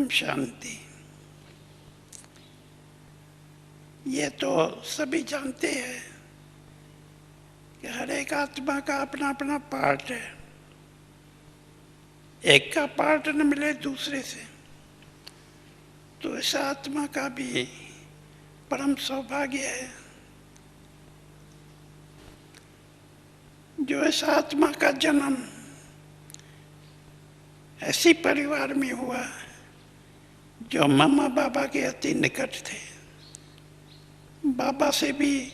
ओम शांति। ये तो सभी जानते हैं कि हर एक आत्मा का अपना अपना पार्ट है। एक का पार्ट न मिले दूसरे से, तो इस आत्मा का भी परम सौभाग्य है जो इस आत्मा का जन्म ऐसी परिवार में हुआ जो मम्मा बाबा के अति निकट थे। बाबा से भी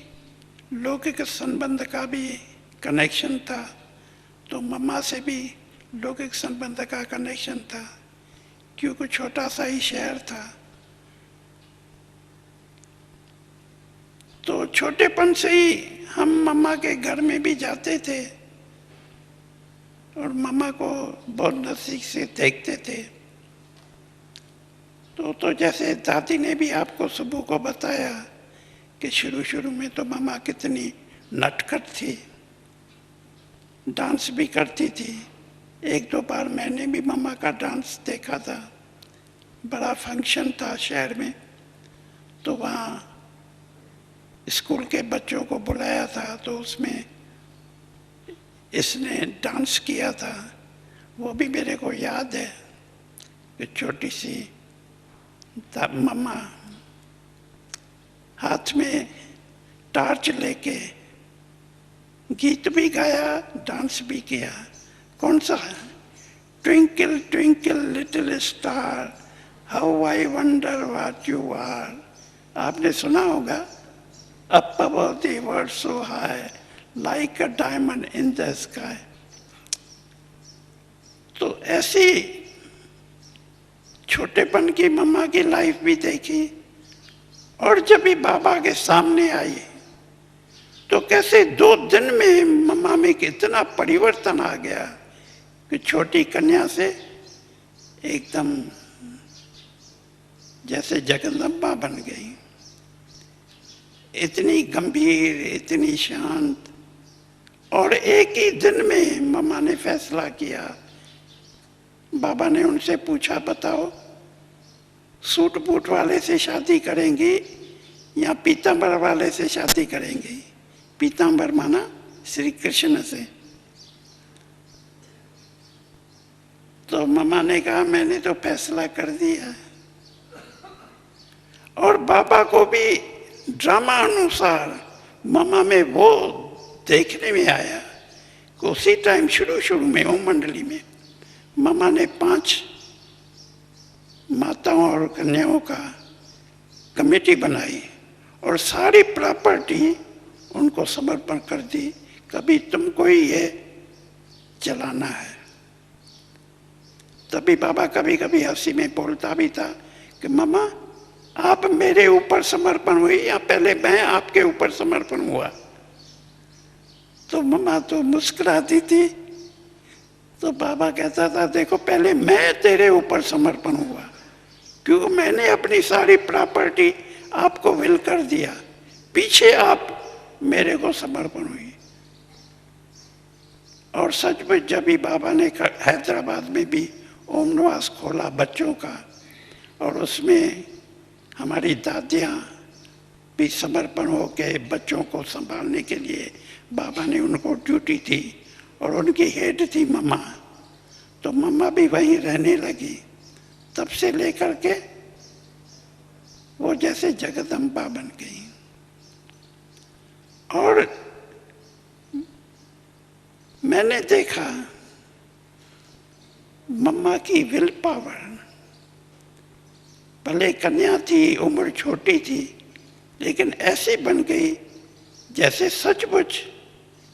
लौकिक संबंध का भी कनेक्शन था, तो मम्मा से भी लौकिक संबंध का कनेक्शन था, क्योंकि छोटा सा ही शहर था। तो छोटेपन से ही हम मम्मा के घर में भी जाते थे और मम्मा को बहुत नजदीक से देखते थे। तो जैसे दादी ने भी आपको सुबह को बताया कि शुरू में तो मम्मा कितनी नटखट थी, डांस भी करती थी। एक दो बार मैंने भी मम्मा का डांस देखा था। बड़ा फंक्शन था शहर में, तो वहाँ स्कूल के बच्चों को बुलाया था, तो उसमें इसने डांस किया था। वो भी मेरे को याद है कि छोटी सी मम्मा हाथ में टार्च लेके गीत भी गाया, डांस भी किया। कौन सा है? Twinkle twinkle little star how I wonder what you are. आपने सुना होगा। Up above the world so high, like a diamond in the sky. तो ऐसी छोटेपन की मम्मा की लाइफ भी देखी, और जब भी बाबा के सामने आई तो कैसे 2 दिन में मम्मा में कितना परिवर्तन आ गया कि छोटी कन्या से एकदम जैसे जगदम्बा बन गई। इतनी गंभीर, इतनी शांत। और एक ही दिन में मम्मा ने फैसला किया। बाबा ने उनसे पूछा, बताओ सूट बूट वाले से शादी करेंगी या पीतांबर वाले से शादी करेंगी? पीतांबर माना श्री कृष्ण से। तो मम्मा ने कहा, मैंने तो फैसला कर दिया। और बाबा को भी ड्रामा अनुसार मम्मा में वो देखने में आया कि उसी टाइम शुरू में ओम मंडली में मम्मा ने 5 माताओं और कन्याओं का कमेटी बनाई और सारी प्रॉपर्टी उनको समर्पण कर दी। कभी तुमको ही ये चलाना है। तभी बाबा कभी कभी हंसी में बोलता भी था कि मम्मा आप मेरे ऊपर समर्पण हुई या पहले मैं आपके ऊपर समर्पण हुआ? तो मम्मा तो मुस्कुराती थी। तो बाबा कहता था, देखो पहले मैं तेरे ऊपर समर्पण हुआ, क्योंकि मैंने अपनी सारी प्रॉपर्टी आपको विल कर दिया। पीछे आप मेरे को समर्पण हुई। और सचमुच जब भी बाबा ने हैदराबाद में भी ओम निवास खोला बच्चों का, और उसमें हमारी दादियाँ भी समर्पण होके बच्चों को संभालने के लिए बाबा ने उनको ड्यूटी थी, और उनकी हेड थी मम्मा। तो मम्मा भी वहीं रहने लगी। तब से लेकर के वो जैसे जगदम्बा बन गई। और मैंने देखा मम्मा की विल पावर। भले कन्या थी, उम्र छोटी थी, लेकिन ऐसी बन गई जैसे सचमुच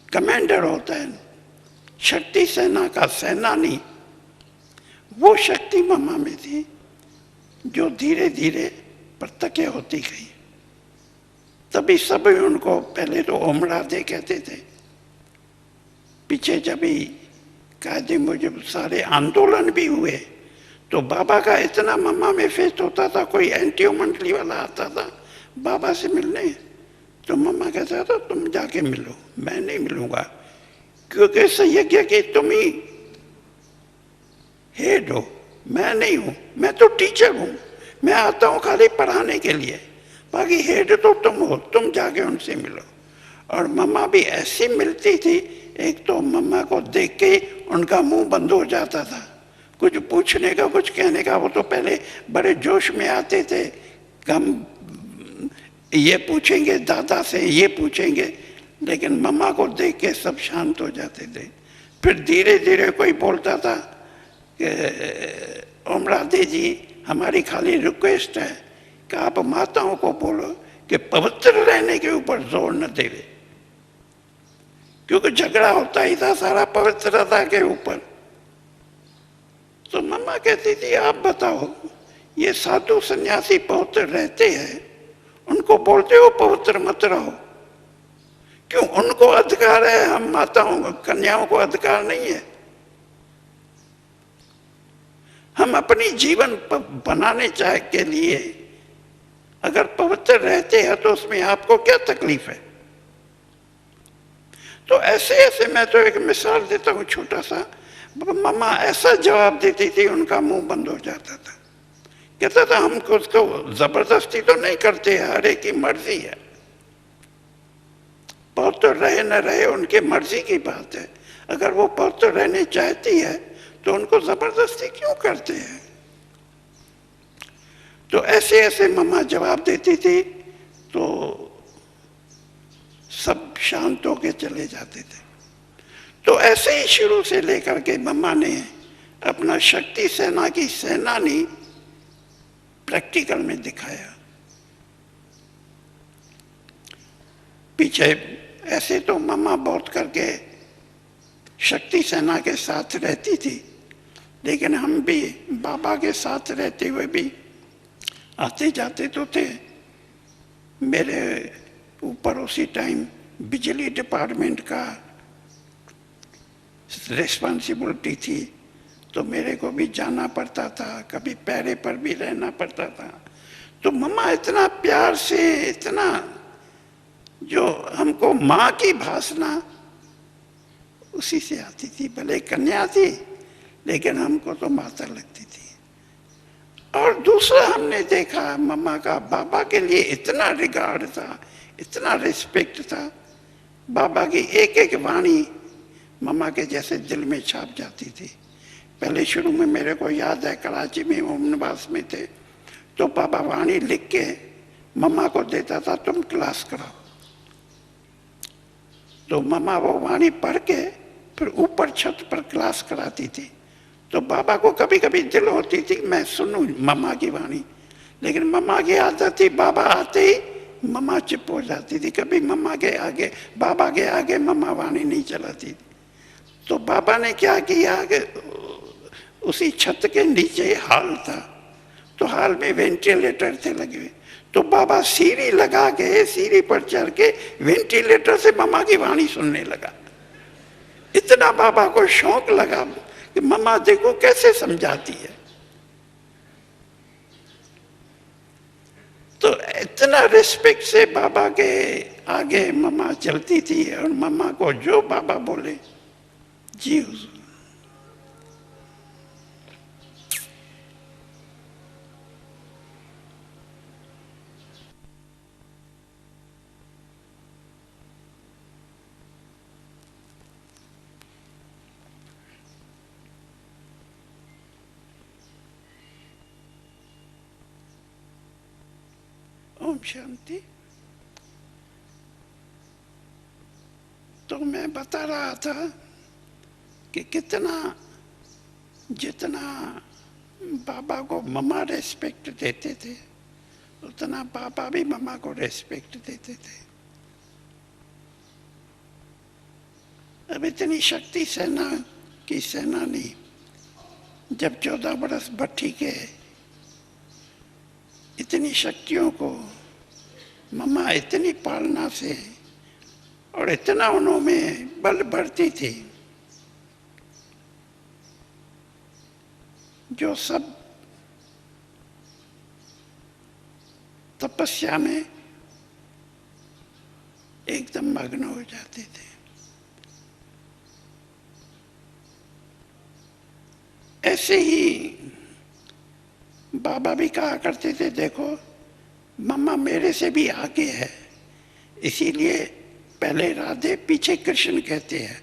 कमांडर होता है, शक्ति सेना का सेनानी। वो शक्ति मम्मा में थी जो धीरे धीरे प्रत्यक्ष होती गई। तभी सब उनको पहले तो ओम राधे कहते थे। पीछे जब भी कायदे मुजब सारे आंदोलन भी हुए तो बाबा का इतना मम्मा में फेस्ट होता था। कोई एंटी मंडली वाला आता था बाबा से मिलने, तो मम्मा कहता था तुम जाके मिलो, मैं नहीं मिलूंगा, क्योंकि संयज्ञ के तुम ही हेड हो, मैं नहीं हूं, मैं तो टीचर हूं, मैं आता हूं खाली पढ़ाने के लिए, बाकी हेड तो तुम हो, तुम जाके उनसे मिलो। और मम्मा भी ऐसी मिलती थी, एक तो मम्मा को देख के ही उनका मुंह बंद हो जाता था, कुछ पूछने का कुछ कहने का। वो तो पहले बड़े जोश में आते थे, हम ये पूछेंगे दादा से, ये पूछेंगे, लेकिन मम्मा को देख के सब शांत हो जाते थे। फिर धीरे धीरे कोई बोलता था कि ओम राधे जी, हमारी खाली रिक्वेस्ट है कि आप माताओं को बोलो कि पवित्र रहने के ऊपर जोर न देवे, क्योंकि झगड़ा होता ही था सारा पवित्रता के ऊपर। तो मम्मा कहती थी आप बताओ, ये साधु सन्यासी पवित्र रहते हैं, उनको बोलते हो पवित्र मत रहो, क्यों? उनको अधिकार है, हम माताओं कन्याओं को अधिकार नहीं है? हम अपनी जीवन बनाने चाहे के लिए अगर पवित्र रहते हैं तो उसमें आपको क्या तकलीफ है? तो ऐसे ऐसे, मैं तो एक मिसाल देता हूँ छोटा सा, मम्मा ऐसा जवाब देती थी, उनका मुंह बंद हो जाता था। कहता था हमको उसको जबरदस्ती तो नहीं करते, हर एक की मर्जी है, पवित्र रहे न रहे उनकी मर्जी की बात है। अगर वो पवित्र रहने चाहती है तो उनको जबरदस्ती क्यों करते हैं? तो ऐसे ऐसे मम्मा जवाब देती थी, तो सब शांत होके चले जाते थे। तो ऐसे ही शुरू से लेकर के मम्मा ने अपना शक्ति सेना की सेनानी प्रैक्टिकल में दिखाया। पीछे ऐसे तो मम्मा बहुत करके शक्ति सेना के साथ रहती थी, लेकिन हम भी बाबा के साथ रहते हुए भी आते जाते तो थे। मेरे ऊपर उसी टाइम बिजली डिपार्टमेंट का रिस्पॉन्सिबिलिटी थी, तो मेरे को भी जाना पड़ता था, कभी पैरे पर भी रहना पड़ता था। तो मम्मा इतना प्यार से, इतना जो हमको माँ की भाषा उसी से आती थी, भले कन्या थी लेकिन हमको तो माता लगती थी। और दूसरा हमने देखा, मम्मा का बाबा के लिए इतना रिगार्ड था, इतना रिस्पेक्ट था, बाबा की एक एक वाणी मम्मा के जैसे दिल में छाप जाती थी। पहले शुरू में मेरे को याद है, कराची में ओम निवास में थे, तो बाबा वाणी लिख के मम्मा को देता था, तुम क्लास कराओ। तो मम्मा वो वाणी पढ़ के फिर ऊपर छत पर क्लास कराती थी। तो बाबा को कभी कभी दिल होती थी मैं सुनूं मम्मा की वाणी, लेकिन मम्मा की आदत थी, बाबा आते ही मम्मा चुप हो जाती थी, कभी मम्मा के आगे, बाबा के आगे मम्मा वाणी नहीं चलाती थी। तो बाबा ने क्या किया कि उसी छत के नीचे हॉल था, तो हॉल में वेंटिलेटर थे लगे हुए, तो बाबा सीढ़ी लगा के, सीढ़ी पर चढ़ के वेंटिलेटर से मम्मा की वाणी सुनने लगा। इतना बाबा को शौक लगा कि मम्मा देखो कैसे समझाती है। तो इतना रिस्पेक्ट से बाबा के आगे मम्मा चलती थी, और मम्मा को जो बाबा बोले जी हुजूर। ओम शांति। तो मैं बता रहा था कि कितना, जितना बाबा को मम्मा रेस्पेक्ट देते थे, उतना बाबा भी मम्मा को रेस्पेक्ट देते थे। अब इतनी शक्ति सेना की सेनानी जब 14 बरस भट्टी के इतनी शक्तियों को मम्मा इतनी पालना से और इतना उनमें बल भरती थी, जो सब तपस्या में एकदम मग्न हो जाते थे। ऐसे ही बाबा भी कहा करते थे, देखो मम्मा मेरे से भी आगे है, इसीलिए पहले राधे पीछे कृष्ण कहते हैं।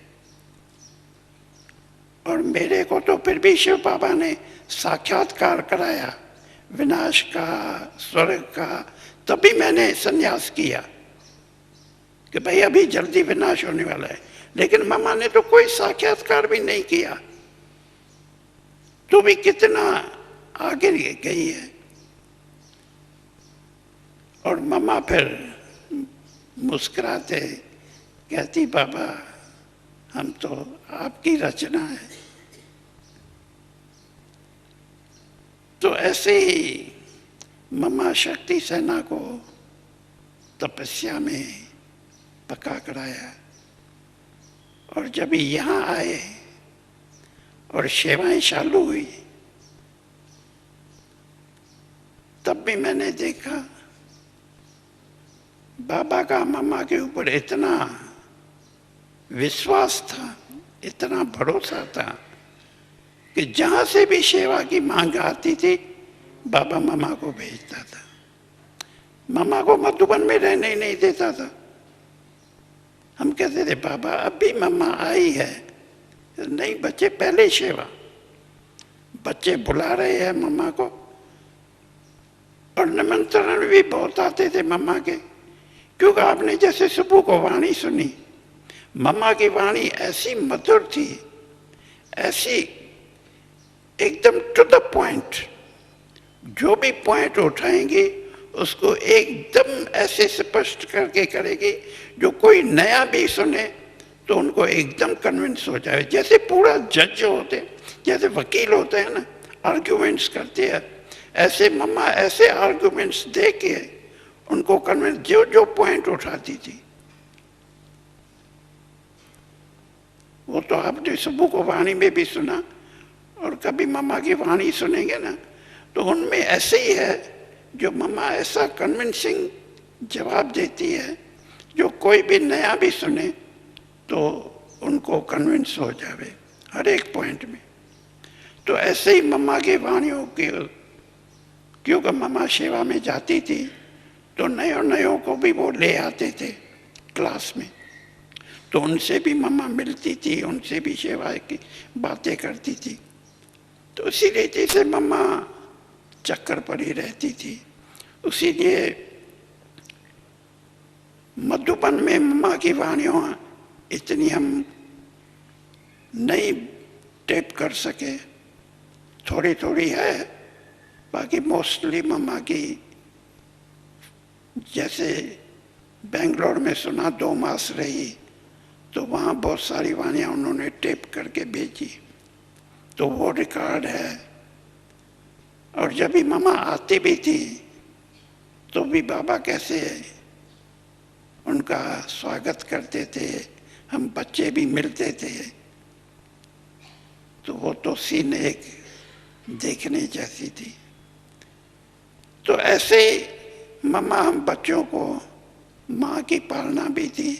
और मेरे को तो फिर भी शिव बाबा ने साक्षात्कार कराया, विनाश का, स्वर्ग का, तभी मैंने संन्यास किया कि भाई अभी जल्दी विनाश होने वाला है। लेकिन मम्मा ने तो कोई साक्षात्कार भी नहीं किया, तो भी कितना आगे गई है। और मम्मा फिर मुस्कुराते कहती, बाबा हम तो आपकी रचना है। तो ऐसे ही मम्मा शक्ति सेना को तपस्या में पका कराया। और जब यहाँ आए और सेवाएं चालू हुई, तब भी मैंने देखा बाबा का मम्मा के ऊपर इतना विश्वास था, इतना भरोसा था कि जहां से भी सेवा की मांग आती थी बाबा मम्मा को भेजता था। मम्मा को मधुबन में रहने ही नहीं देता था। हम कहते थे बाबा अभी मम्मा आई है, नहीं बच्चे पहले सेवा। बच्चे बुला रहे हैं मम्मा को, और निमंत्रण भी बहुत आते थे मम्मा के, क्योंकि आपने जैसे सुबह को वाणी सुनी, मम्मा की वाणी ऐसी मधुर थी, ऐसी एकदम टू द पॉइंट, जो भी पॉइंट उठाएंगी उसको एकदम ऐसे स्पष्ट करके करेगी, जो कोई नया भी सुने तो उनको एकदम कन्विंस हो जाए। जैसे पूरा जज होते, जैसे वकील होते हैं ना, आर्ग्यूमेंट्स करते हैं, ऐसे मम्मा ऐसे आर्ग्यूमेंट्स दे के उनको कन्विंस, जो जो पॉइंट उठाती थी। वो तो आपने सुबह को वाणी में भी सुना, और कभी मम्मा की वाणी सुनेंगे ना तो उनमें ऐसे ही है, जो मम्मा ऐसा कन्विंसिंग जवाब देती है, जो कोई भी नया भी सुने तो उनको कन्विंस हो जावे हर एक पॉइंट में। तो ऐसे ही मम्मा की वाणियों की, क्योंकि मम्मा सेवा में जाती थी तो नयों को भी वो ले आते थे क्लास में, तो उनसे भी मम्मा मिलती थी, उनसे भी सेवा की बातें करती थी। तो इसीलिए जैसे मम्मा चक्कर पड़ी रहती थी, उसीलिए मधुबन में मम्मा की वाणियों इतनी हम नहीं टेप कर सके, थोड़ी थोड़ी है, बाकी मोस्टली मम्मा की, जैसे बेंगलोर में सुना 2 मास रही तो वहाँ बहुत सारी वाणियाँ उन्होंने टेप करके भेजी, तो वो रिकॉर्ड है। और जब भी मम्मा आती भी थी तो भी बाबा कैसे उनका स्वागत करते थे, हम बच्चे भी मिलते थे, तो वो तो सीन एक देखने जैसी थी। तो ऐसे मम्मा हम बच्चों को, माँ की पालना भी थी,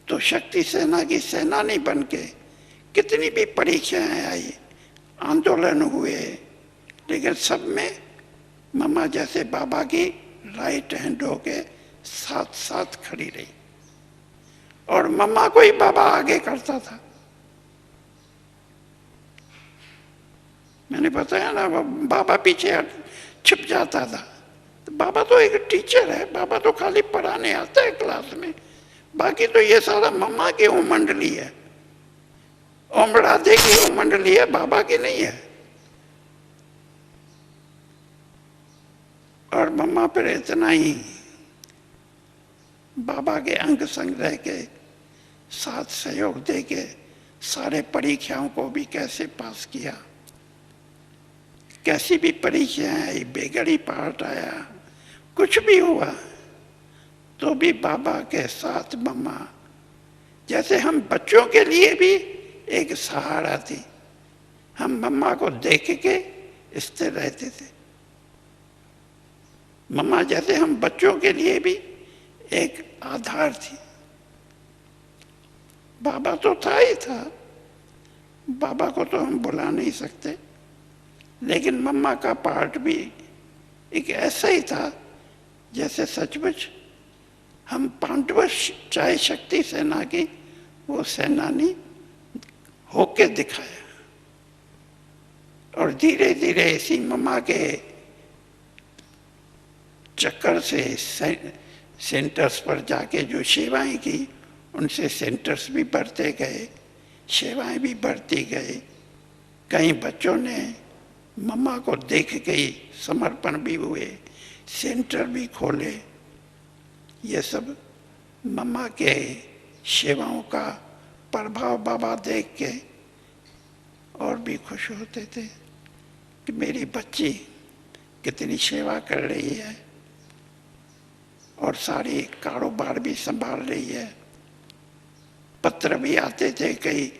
तो शक्ति सेना की सेनानी बन के कितनी भी परीक्षाएं आई, आंदोलन हुए, लेकिन सब में मम्मा जैसे बाबा की राइट हैंड होके साथ साथ खड़ी रही। और मम्मा को ही बाबा आगे करता था। मैंने बताया ना, बाबा पीछे छिप जाता था। तो बाबा तो एक टीचर है, बाबा तो खाली पढ़ाने आता है क्लास में, बाकी तो ये सारा मम्मा की मंडली है, ओम राधे की मंडली है, बाबा की नहीं है। और मम्मा फिर इतना ही बाबा के अंग संग रह के साथ सहयोग दे के सारे परीक्षाओं को भी कैसे पास किया, कैसी भी परीक्षाएं आई, बेगड़ी पार्ट आया, कुछ भी हुआ तो भी बाबा के साथ मम्मा, जैसे हम बच्चों के लिए भी एक सहारा थी, हम मम्मा को देख के स्थिर रहते थे। मम्मा जैसे हम बच्चों के लिए भी एक आधार थी। बाबा तो था ही था, बाबा को तो हम बुला नहीं सकते, लेकिन मम्मा का पार्ट भी एक ऐसा ही था जैसे सचमुच हम पांडव चाहे शक्ति सेना की वो सेनानी होके दिखाया। और धीरे धीरे इसी मम्मा के चक्कर से सेंटर्स पर जाके जो सेवाएं की, उनसे सेंटर्स भी बढ़ते गए, सेवाएं भी बढ़ती गई। कई बच्चों ने मम्मा को देख के ही समर्पण भी हुए, सेंटर भी खोले। ये सब मम्मा के सेवाओं का प्रभाव बाबा देख के और भी खुश होते थे कि मेरी बच्ची कितनी सेवा कर रही है और सारी कारोबार भी संभाल रही है। पत्र भी आते थे, कई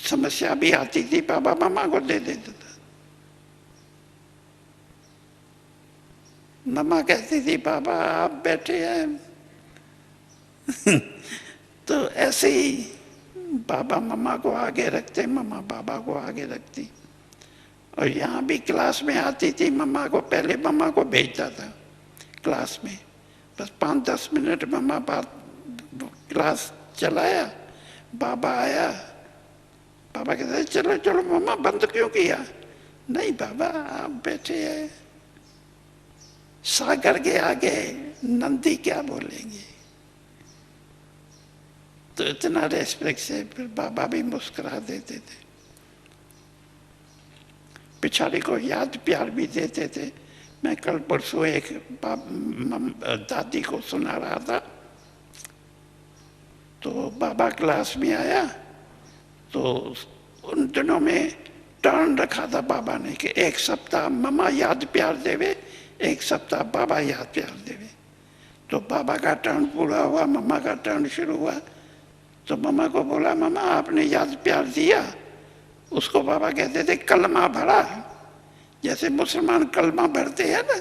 समस्या भी आती थी, बाबा मम्मा को दे देता था। मम्मा कहती थी बाबा आप बैठे हैं तो ऐसे ही बाबा मम्मा को आगे रखते, मम्मा बाबा को आगे रखती। और यहाँ भी क्लास में आती थी मम्मा को, पहले मम्मा को भेजता था क्लास में, बस 5-10 मिनट मम्मा बात क्लास चलाया, बाबा आया, बाबा कहते चलो चलो मम्मा बंद क्यों किया? नहीं बाबा आप बैठे हैं, सागर के आगे नंदी क्या बोलेंगे। तो इतना रेस्पेक्ट से फिर बाबा भी मुस्कुरा देते थे, पिछाड़ी को याद प्यार भी देते थे। मैं कल परसों एक दादी को सुना रहा था, तो बाबा क्लास में आया तो उन दिनों में टर्न रखा था बाबा ने कि 1 सप्ताह मम्मा याद प्यार देवे, 1 सप्ताह बाबा याद प्यार देवे। तो बाबा का टर्न पूरा हुआ, मम्मा का टर्न शुरू हुआ। तो मम्मा को बोला मम्मा आपने याद प्यार दिया? उसको बाबा कहते थे कलमा भरा, जैसे मुसलमान कलमा भरते हैं ना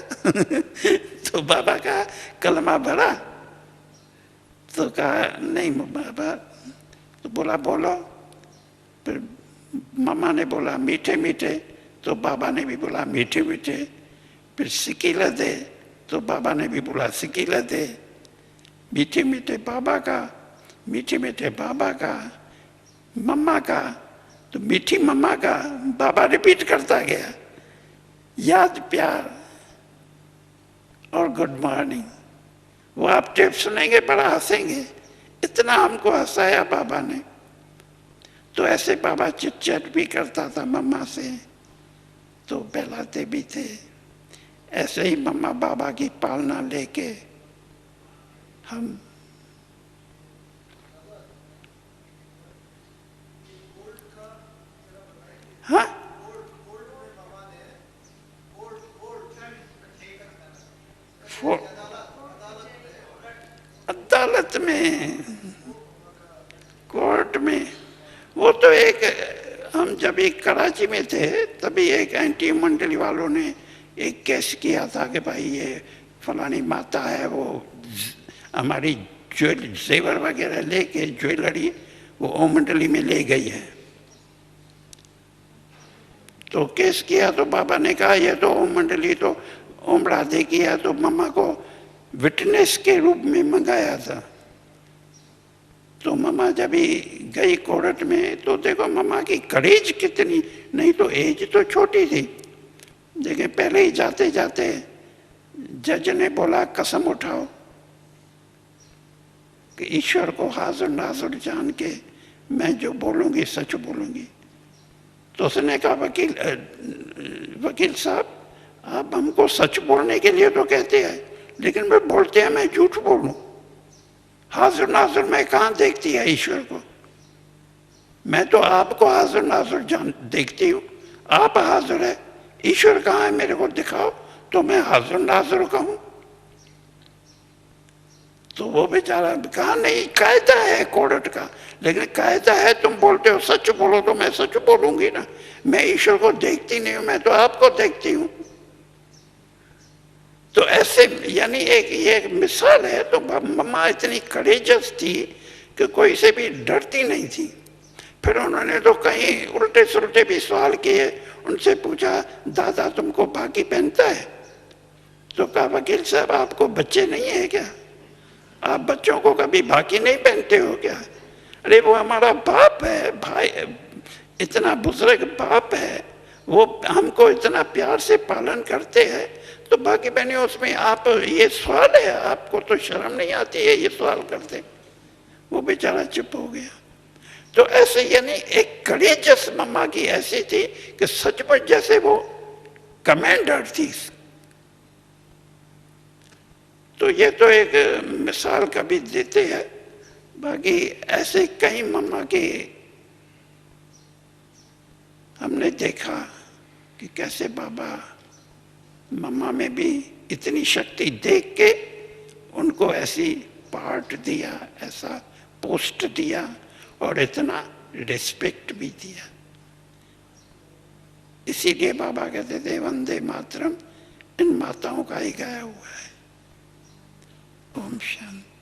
तो बाबा का कलमा भरा? तो कहा नहीं बाबा। तो बोला बोलो। फिर मम्मा ने बोला मीठे मीठे, तो बाबा ने भी बोला मीठे मीठे। फिर सिकीला दे, तो बाबा ने भी बोला सिकीला दे। मीठे मीठे बाबा का, मीठे मीठे बाबा का, मम्मा का, तो मीठी मम्मा का बाबा रिपीट करता गया, याद प्यार और गुड मॉर्निंग। वो आप टेप सुनेंगे बड़ा हंसेंगे, इतना हमको हंसाया बाबा ने। तो ऐसे बाबा चिट चैट भी करता था मम्मा से, तो बहलाते भी थे। ऐसे ही मम्मा बाबा की पालना लेके हम हाँ अदालत में, कोर्ट में, वो तो एक हम जब एक कराची में थे तभी एक एंटी मंडली वालों ने एक केस किया था कि भाई ये फलानी माता है, वो हमारी जेवर वगैरह लेके ज्वेलरी वो ओम मंडली में ले गई है। तो केस किया तो बाबा ने कहा ये तो ओम मंडली तो ओम राधे की है, तो मम्मा को विटनेस के रूप में मंगाया था। तो मम्मा जब ही गई कोर्ट में तो देखो मम्मा की करेज कितनी, नहीं तो एज तो छोटी थी, लेकिन पहले ही जाते जाते जज ने बोला कसम उठाओ कि ईश्वर को हाजिर नाजुर जान के मैं जो बोलूंगी सच बोलूंगी। तो उसने कहा वकील साहब आप हमको सच बोलने के लिए तो कहते हैं, लेकिन वे बोलते हैं मैं झूठ बोलूं। हाजिर नाजुर मैं कहाँ देखती है ईश्वर को? मैं तो आपको हाजिर नाजुर जान देखती हूँ, आप हाजिर है, ईश्वर कहाँ है मेरे को दिखाओ तो मैं हाजिर नाजुर कहूँ। तो वो बेचारा कहा नहीं कायदा है कोर्ट का, लेकिन कायदा है तुम बोलते हो सच बोलो तो मैं सच बोलूंगी ना, मैं ईश्वर को देखती नहीं हूं, मैं तो आपको देखती हूं। तो ऐसे यानी एक मिसाल है। तो मम्मा इतनी करेजस थी कि कोई से भी डरती नहीं थी। फिर उन्होंने तो कहीं उल्टे सुलटे भी सवाल किए। उनसे पूछा, दादा तुमको बाकी पहनता है? तो कहा, वकील साहब आपको बच्चे नहीं है क्या? आप बच्चों को कभी बाकी नहीं पहनते हो क्या? अरे वो हमारा बाप है भाई, इतना बुजुर्ग बाप है, वो हमको इतना प्यार से पालन करते हैं, तो बाकी पहने उसमें आप ये सवाल है, आपको तो शर्म नहीं आती है ये सवाल करते? वो बेचारा चुप हो गया। तो ऐसे यानी एक करेजस मम्मा की ऐसी थी कि सचमुच जैसे वो कमांडर थी। तो ये तो एक मिसाल कभी देते हैं, बाकी ऐसे कई मम्मा की हमने देखा कि कैसे बाबा मम्मा में भी इतनी शक्ति देख के उनको ऐसी पार्ट दिया, ऐसा पोस्ट दिया और इतना रिस्पेक्ट भी दिया। इसीलिए बाबा कहते थे वंदे मातरम इन माताओं का ही गाया हुआ है। ओम शांति।